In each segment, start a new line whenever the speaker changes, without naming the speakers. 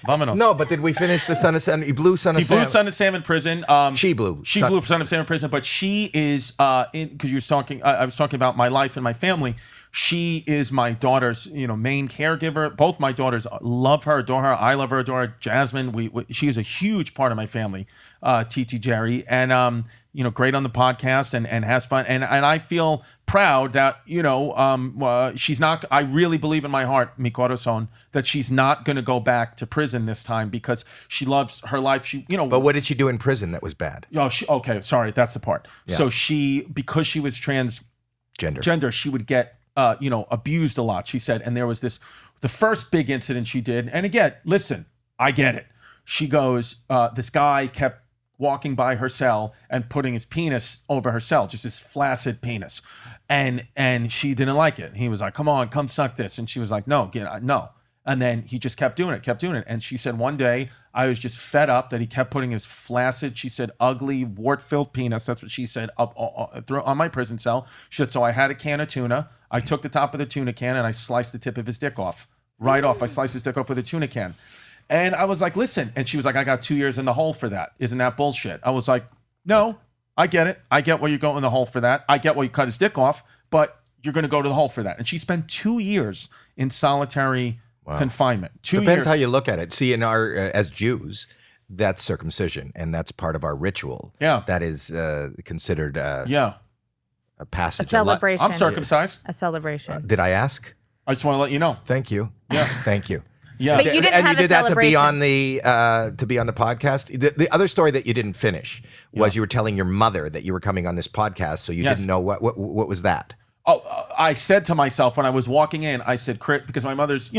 Vámonos.
No, but did we finish the Son of Sam? He blew Son of Sam.
He blew Son of Sam in prison.
She blew
Son of Sam in prison, but she is because you were talking. I was talking about my life and my family. She is my daughter's, main caregiver. Both my daughters love her, adore her. I love her, adore her. Jasmine, she is a huge part of my family. TiTi Jerry, and great on the podcast and has fun. And I feel proud that she's not. I really believe in my heart, mi corazón, that she's not going to go back to prison this time because she loves her life.
But what did she do in prison that was bad?
Okay, sorry, that's the part.
Yeah.
So because she was transgender, she would get abused a lot, she said. And there was the first big incident she did. And again, listen, I get it. She goes, this guy kept walking by her cell and putting his penis over her cell, just this flaccid penis. And she didn't like it. He was like, come on, come suck this. And she was like, no. And then he just kept doing it. And she said, one day I was just fed up that he kept putting his flaccid, she said, ugly, wart-filled penis, that's what she said, up on my prison cell. She said, so I had a can of tuna. I took the top of the tuna can and I sliced the tip of his dick off. Right off. I sliced his dick off with a tuna can. And I was like, listen. And she was like, I got 2 years in the hole for that. Isn't that bullshit? I was like, no, I get it. I get where you're going in the hole for that. I get where you cut his dick off, but you're going to go to the hole for that. And she spent 2 years in solitary confinement. 2 years.
Depends how you look at it. See, in our as Jews, that's circumcision, and that's part of our ritual.
Yeah.
That is considered a passage.
A celebration.
I'm circumcised.
A celebration.
Did I ask?
I just want to let you know.
Thank you.
Yeah.
Thank you.
Yeah.
But you didn't
and
have
you did
a
that to be
celebration.
on the podcast. The other story that you didn't finish was you were telling your mother that you were coming on this podcast, so you didn't know what was that.
Oh, I said to myself when I was walking in, I said, "Crit," because my mother's,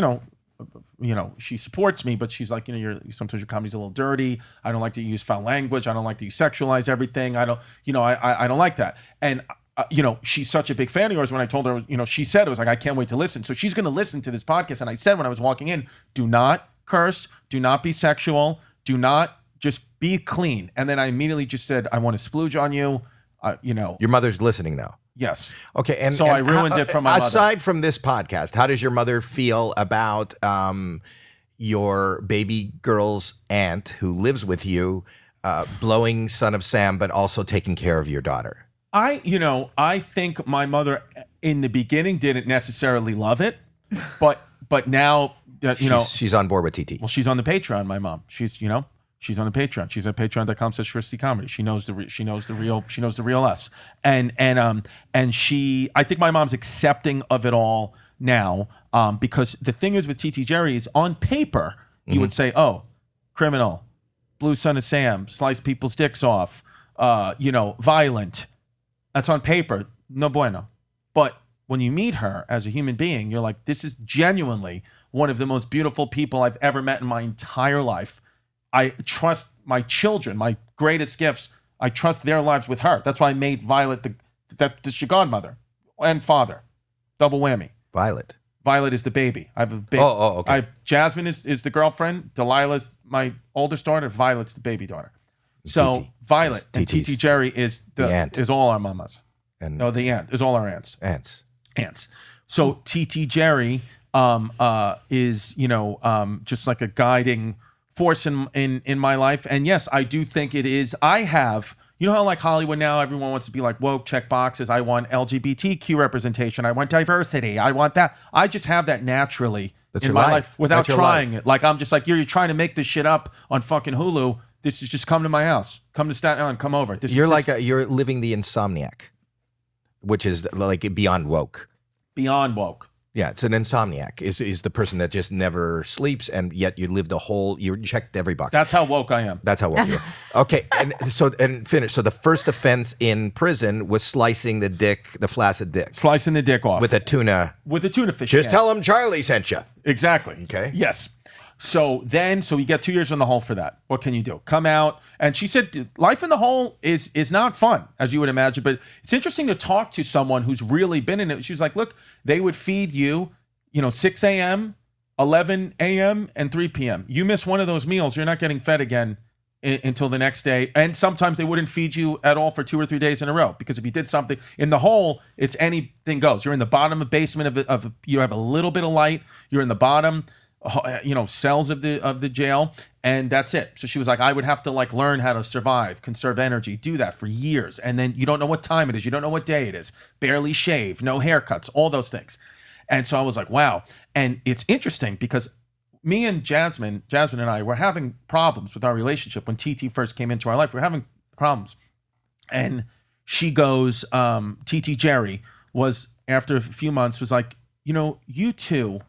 she supports me, but she's like, sometimes your comedy's a little dirty. I don't like to use foul language. I don't like that you sexualize everything. I don't like that. And she's such a big fan of yours. When I told her, she said, it was like, I can't wait to listen. So she's going to listen to this podcast. And I said, when I was walking in, do not curse, do not be sexual, do not, just be clean. And then I immediately just said, I want to splooge on you.
Your mother's listening now.
Yes.
Okay. And
so I ruined it for my mother.
Aside from this podcast, how does your mother feel about your baby girl's aunt who lives with you, blowing Son of Sam, but also taking care of your daughter?
I think my mother in the beginning didn't necessarily love it, but now
she's on board with TiTi.
Well, she's on the Patreon. My mom, she's on the Patreon. She's at patreon.com/Shristy Comedy. She knows the real us. And I think my mom's accepting of it all now, because the thing is with TiTi Jerry is on paper you would say, oh, criminal, blew Son of Sam, sliced people's dicks off, violent. That's on paper, no bueno. But when you meet her as a human being, you're like, this is genuinely one of the most beautiful people I've ever met in my entire life. I trust my children, my greatest gifts. I trust their lives with her. That's why I made Violet the godmother and father. Double whammy.
Violet
is the baby. I have a baby.
Oh, okay.
Jasmine is the girlfriend. Delilah's my oldest daughter. Violet's the baby daughter. So
TiTi.
Violet and
TiTi's.
TiTi Jerry is the
aunt.
Is all our mamas.
And
the aunt is all our aunts.
Aunts.
So TiTi Jerry is just like a guiding force in my life. And yes, I do think it is. I have, how like Hollywood now, everyone wants to be like woke, check boxes. I want LGBTQ representation. I want diversity. I want that. I just have that naturally in my life without trying it. Like, I'm just like, you're trying to make this shit up on fucking Hulu. This is just come to my house. Come to Staten Island. Come over.
You're living the insomniac, which is like beyond woke.
Beyond woke.
Yeah, it's an insomniac. Is the person that just never sleeps, and yet you live you checked every box.
That's how woke I am.
That's how woke you are. Okay, and finish. So the first offense in prison was slicing the flaccid dick.
Slicing the dick off.
With a tuna
fish.
Just tell him Charlie sent you.
Exactly.
Okay.
Yes. So you get 2 years in the hole for that. What can you do? Come out. And she said, life in the hole is not fun, as you would imagine. But it's interesting to talk to someone who's really been in it. She was like, look, they would feed you, 6 a.m., 11 a.m., and 3 p.m. You miss one of those meals, you're not getting fed again until the next day. And sometimes they wouldn't feed you at all for 2 or 3 days in a row. Because if you did something in the hole, it's anything goes. You're in the bottom of basement you have a little bit of light. You're in the bottom. cells of the jail, and that's it. So she was like, I would have to like learn how to survive, conserve energy, do that for years, and then you don't know what time it is, you don't know what day it is, barely shave, no haircuts, all those things. And so I was like, wow. And it's interesting because me and Jasmine and I were having problems with our relationship when TiTi first came into our life. We were having problems, and she goes, TiTi Jerry was, after a few months, was like, you two.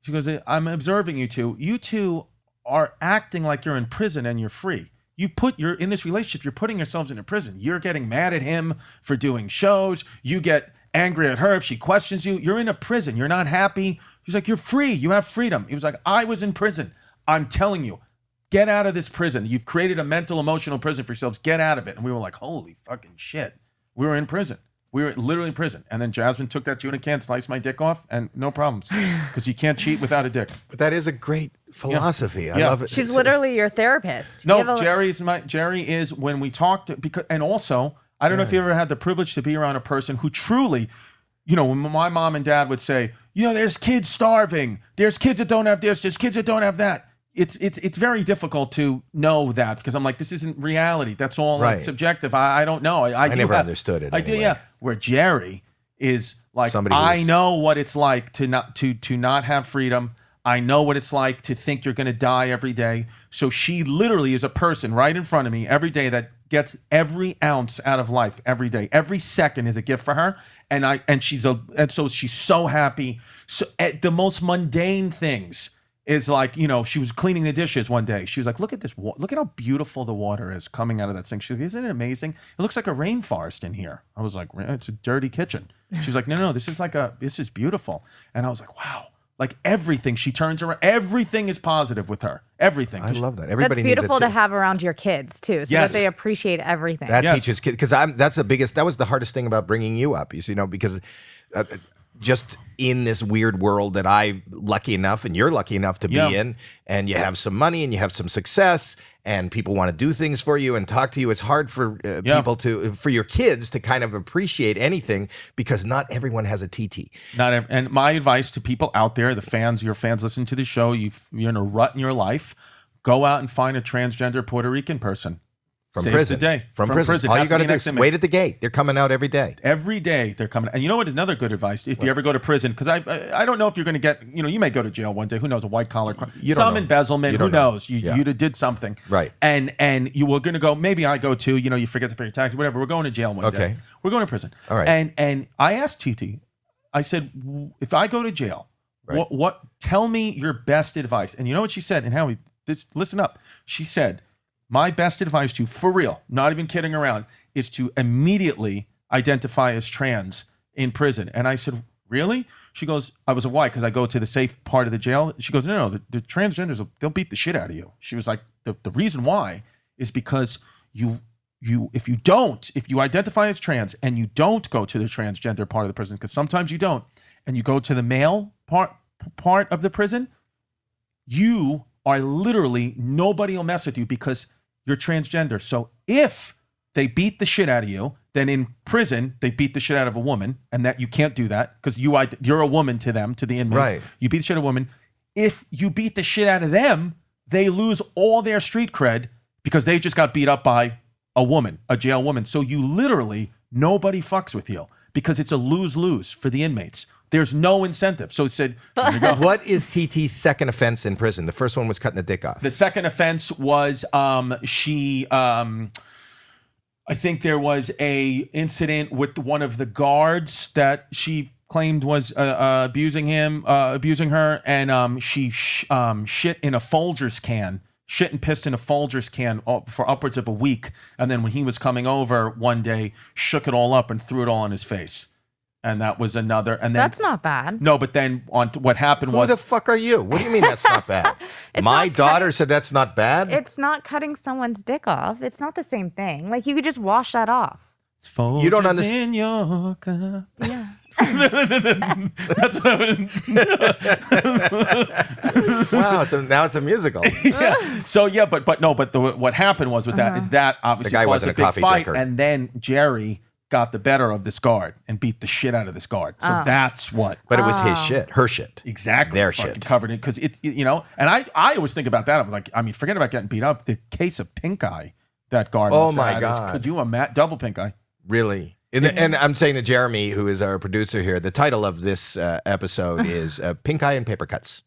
She goes, I'm observing you two. You two are acting like you're in prison and you're free. You're in this relationship. You're putting yourselves in a prison. You're getting mad at him for doing shows. You get angry at her if she questions you. You're in a prison. You're not happy. She's like, you're free. You have freedom. He was like, I was in prison. I'm telling you, get out of this prison. You've created a mental, emotional prison for yourselves. Get out of it. And we were like, holy fucking shit. We were in prison. We were literally in prison. And then Jasmine took that tuna can, sliced my dick off, and no problems. Because you can't cheat without a dick.
But that is a great philosophy. I love it.
She's literally your therapist.
No, Jerry is when we talked, and also, I don't know if you ever had the privilege to be around a person who truly, when my mom and dad would say, there's kids starving, there's kids that don't have this, there's kids that don't have that. It's very difficult to know that, because I'm like, this isn't reality. That's all like subjective. I don't know. I never
understood it.
I do, yeah. Where Jerry is like, I know what it's like to not have freedom. I know what it's like to think you're going to die every day. So she literally is a person right in front of me every day that gets every ounce out of life every day. Every second is a gift for her. And so she's so happy. So at the most mundane things is like, she was cleaning the dishes one day. She was like, look at this. Look at how beautiful the water is coming out of that sink. She was like, isn't it amazing? It looks like a rainforest in here. I was like, it's a dirty kitchen. She was like, no, this is beautiful. And I was like, wow. Like everything, she turns around. Everything is positive with her. Everything.
I love that. Everybody
That's beautiful to have around your kids too, so that they appreciate everything.
That teaches kids, because that was the hardest thing about bringing you up. Because just in this weird world that I'm lucky enough and you're lucky enough to be in, and you have some money and you have some success and people want to do things for you and talk to you. It's hard for for your kids to kind of appreciate anything, because not everyone has a TT.
And my advice to people out there, your fans listen to the show, you're in a rut in your life, go out and find a transgender Puerto Rican person.
From prison.
The day.
From prison. All you got to do is wait at the gate. They're coming out every day.
Every day they're coming. And you know what? Another good advice, if you ever go to prison, because I don't know if you're going to get, you may go to jail one day. Who knows? A white collar crime. Some embezzlement. Who knows? You did something.
Right.
And you were going to go, maybe I go too, you forget to pay your taxes, whatever. We're going to jail one day. We're going to prison.
All right.
And I asked TiTi, I said, if I go to jail, what tell me your best advice. And you know what she said? And Howie, listen up. She said, my best advice to you, for real, not even kidding around, is to immediately identify as trans in prison. And I said, really? She goes, I was like, why? Because I go to the safe part of the jail. She goes, no, the transgenders, they'll beat the shit out of you. She was like, the reason why is because if you identify as trans and you don't go to the transgender part of the prison, because sometimes you don't, and you go to the male part of the prison, you are literally, nobody will mess with you because you're transgender. So if they beat the shit out of you, then in prison, they beat the shit out of a woman, and that you can't do that because you're a woman to them, to the inmates.
Right.
You beat the shit out of a woman. If you beat the shit out of them, they lose all their street cred because they just got beat up by a woman, a jail woman. So you literally, nobody fucks with you because it's a lose-lose for the inmates. There's no incentive. So it said, here you go.
What is TT's second offense in prison? The first one was cutting the dick off.
The second offense was I think there was a incident with one of the guards that she claimed was abusing her, and she shit in a Folgers can. Shit and pissed in a Folgers can for upwards of a week. And then when he was coming over one day, shook it all up and threw it all in his face. And that was another. And then
that's not bad.
No, but then what happened was.
Who the fuck are you? What do you mean that's not bad? My daughter said that's not bad.
It's not cutting someone's dick off. It's not the same thing. Like, you could just wash that off.
It's Folgers
you don't understand.
In your cup.
Yeah.
That's what I
Wow, now it's a musical.
Yeah. So yeah, but what happened was with that is that obviously
the guy wasn't a
big
coffee
fight,
drinker.
and then Jerry got the better of this guard and beat the shit out of this guard. So that's what.
But it was his shit, her shit.
Exactly.
Their
fucking
shit.
Covered it. Because and I always think about that. I'm like, I mean, forget about getting beat up. The case of pink eye that guard must have had is, could you imagine? Double pink eye.
Really? And I'm saying to Jeremy, who is our producer here, the title of this episode is Pink Eye and Paper Cuts.